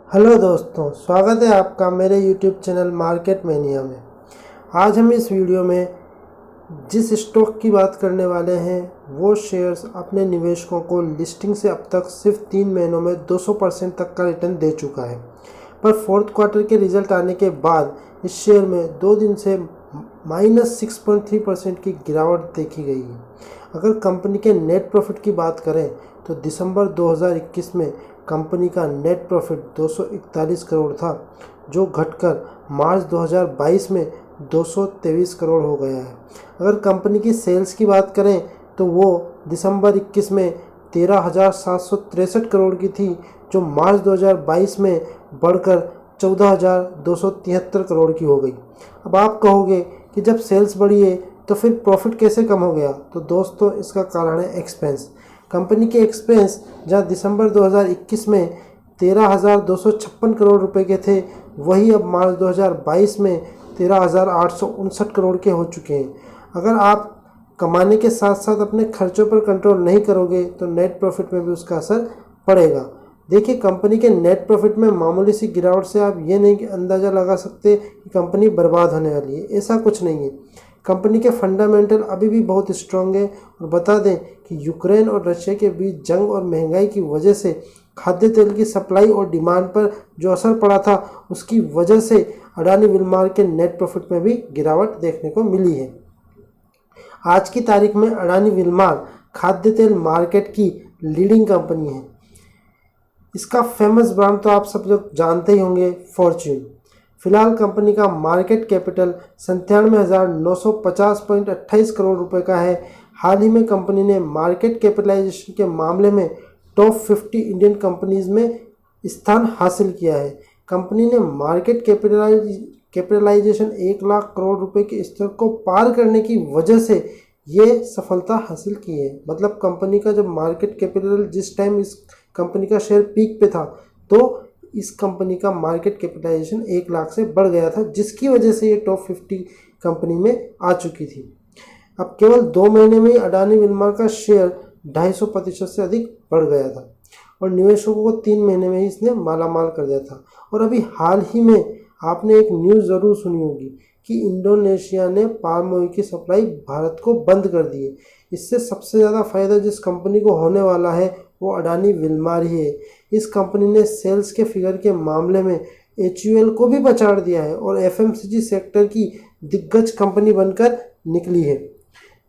Hello दोस्तों, स्वागत है आपका मेरे YouTube चैनल मार्केट मेनिया में। आज हम इस वीडियो में जिस स्टॉक की बात करने वाले हैं वो शेयर्स अपने निवेशकों को लिस्टिंग से अब तक सिर्फ 3 महीनों में 200% तक का रिटर्न दे चुका है। पर फोर्थ क्वार्टर के रिजल्ट आने के बाद इस शेयर में 2 दिन से -6.3% की गिरावट देखी गई है। अगर कंपनी के नेट प्रॉफिट की बात करें तो दिसंबर 2021 में कंपनी का नेट प्रॉफिट 241 करोड़ था, जो घटकर मार्च 2022 में 223 करोड़ हो गया है। अगर कंपनी की सेल्स की बात करें तो वो दिसंबर 21 में 13,763 करोड़ की थी, जो मार्च 2022 में बढ़कर 14,273 करोड़ की हो गई। अब आप कहोगे कि जब सेल्स बढ़ी है तो फिर प्रॉफिट कैसे कम हो गया? तो दोस्तों, इसका कारण है एक्सपेंस। कंपनी के एक्सपेंस जहां दिसंबर 2021 में 13,256 करोड़ रुपए के थे, वही अब मार्च 2022 में 13,859 करोड़ के हो चुके हैं। अगर आप कमाने के साथ साथ अपने खर्चों पर कंट्रोल नहीं करोगे तो नेट प्रॉफिट में भी उसका असर पड़ेगा। देखिए, कंपनी के नेट प्रॉफिट में मामूली सी गिरावट से आप ये नहीं अंदाज़ा लगा सकते कि कंपनी बर्बाद होने वाली है। ऐसा कुछ नहीं है। कंपनी के फंडामेंटल अभी भी बहुत स्ट्रांग है। और बता दें कि यूक्रेन और रशिया के बीच जंग और महंगाई की वजह से खाद्य तेल की सप्लाई और डिमांड पर जो असर पड़ा था, उसकी वजह से अडानी विल्मार के नेट प्रॉफिट में भी गिरावट देखने को मिली है। आज की तारीख में अडानी विल्मार खाद्य तेल मार्केट की लीडिंग कंपनी है। इसका फेमस ब्रांड तो आप सब लोग जानते ही होंगे, फॉर्च्यून। फिलहाल कंपनी का मार्केट कैपिटल 97,950.28 करोड़ रुपए का है। हाल ही में कंपनी ने मार्केट कैपिटलाइजेशन के मामले में टॉप 50 इंडियन कंपनीज में स्थान हासिल किया है। कंपनी ने मार्केट कैपिटलाइजेशन 1 लाख करोड़ रुपए के स्तर को पार करने की वजह से ये सफलता हासिल की है। मतलब कंपनी का जब मार्केट कैपिटल, जिस टाइम इस कंपनी का शेयर पीक पे था, तो इस कंपनी का मार्केट कैपिटलाइजेशन 1 लाख से बढ़ गया था, जिसकी वजह से ये टॉप 50 कंपनी में आ चुकी थी। अब केवल 2 महीने में ही अडानी विल्मार का शेयर 250% से अधिक बढ़ गया था और निवेशकों को 3 महीने में ही इसने मालामाल कर दिया था। और अभी हाल ही में आपने एक न्यूज़ ज़रूर सुनी होगी कि इंडोनेशिया ने पाम ऑयल की सप्लाई भारत को बंद कर दी है। इससे सबसे ज़्यादा फायदा जिस कंपनी को होने वाला है वो अडानी विल्मार ही है। इस कंपनी ने सेल्स के फिगर के मामले में HUL को भी पछाड़ दिया है और FMCG सेक्टर की दिग्गज कंपनी बनकर निकली है।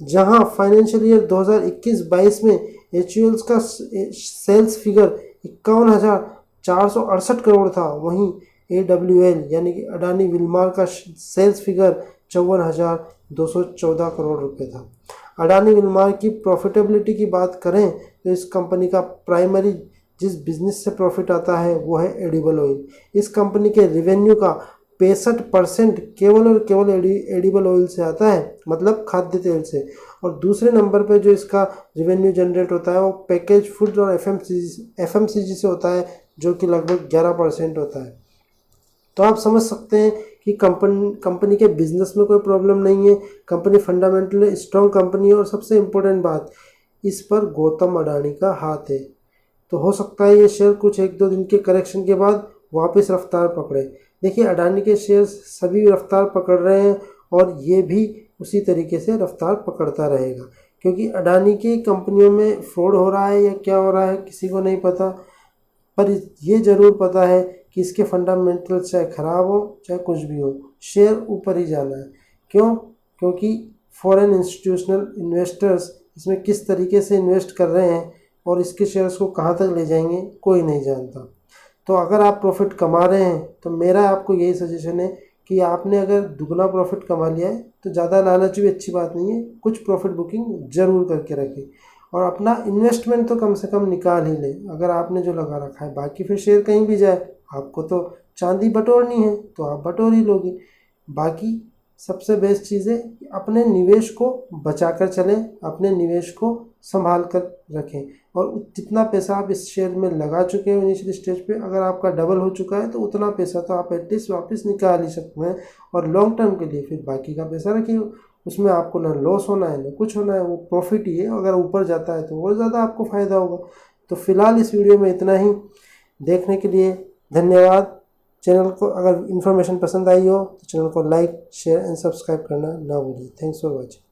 जहां फाइनेंशियल ईयर 2021-22 में HUL का सेल्स फिगर 51,468 करोड़ था, वहीं AWL यानी कि अडानी विल्मार का सेल्स फिगर 54,214 करोड़ रुपए था। अडानी विल्मार की प्रॉफिटेबिलिटी की बात करें तो इस कंपनी का प्राइमरी जिस बिजनेस से प्रॉफिट आता है वो है एडिबल ऑयल। इस कंपनी के रेवेन्यू का 65% केवल और केवल एडिबल ऑयल से आता है, मतलब खाद्य तेल से। और दूसरे नंबर पे जो इसका रेवेन्यू जनरेट होता है वो पैकेज फूड और FMCG से होता है, जो कि लगभग 11% होता है। तो आप समझ सकते हैं कि कंपनी के बिजनेस में कोई प्रॉब्लम नहीं है। कंपनी फंडामेंटली स्ट्रॉन्ग कंपनी है और सबसे इम्पोर्टेंट बात, इस पर गौतम अडानी का हाथ है। तो हो सकता है ये शेयर कुछ 1-2 दिन के करेक्शन के बाद वापस रफ्तार पकड़े। देखिए, अडानी के शेयर सभी रफ्तार पकड़ रहे हैं और ये भी उसी तरीके से रफ्तार पकड़ता रहेगा, क्योंकि अडानी की कंपनियों में फ्रॉड हो रहा है या क्या हो रहा है किसी को नहीं पता। पर ये ज़रूर पता है कि इसके फंडामेंटल चाहे ख़राब हो चाहे कुछ भी हो, शेयर ऊपर ही जाना है। क्यों? क्योंकि फॉरेन इंस्टीट्यूशनल इन्वेस्टर्स इसमें किस तरीके से इन्वेस्ट कर रहे हैं और इसके शेयर्स को कहाँ तक ले जाएंगे कोई नहीं जानता। तो अगर आप प्रॉफिट कमा रहे हैं तो मेरा आपको यही सजेशन है कि आपने अगर दुगना प्रॉफिट कमा लिया है तो ज़्यादा लालच भी अच्छी बात नहीं है, कुछ प्रॉफिट बुकिंग ज़रूर करके रखें और अपना इन्वेस्टमेंट तो कम से कम निकाल ही लें अगर आपने जो लगा रखा है। बाकी फिर शेयर कहीं भी जाए, आपको तो चांदी बटोरनी है तो आप बटोर ही लोगे। बाकी सबसे बेस्ट चीज़ है कि अपने निवेश को बचा कर चलें, अपने निवेश को संभाल कर रखें और जितना पैसा आप इस शेयर में लगा चुके हैं इनिशियल स्टेज पे, अगर आपका डबल हो चुका है तो उतना पैसा तो आप एटलीस्ट वापस निकाल ही सकते हैं। और लॉन्ग टर्म के लिए फिर बाकी का पैसा रखिए, उसमें आपको ना लॉस होना है ना कुछ होना है, वो प्रॉफिट ही है। अगर ऊपर जाता है तो और ज़्यादा आपको फ़ायदा होगा। तो फिलहाल इस वीडियो में इतना ही। देखने के लिए धन्यवाद। चैनल को अगर इन्फॉर्मेशन पसंद आई हो तो चैनल को लाइक शेयर एंड सब्सक्राइब करना ना भूलिए। Thanks for watching.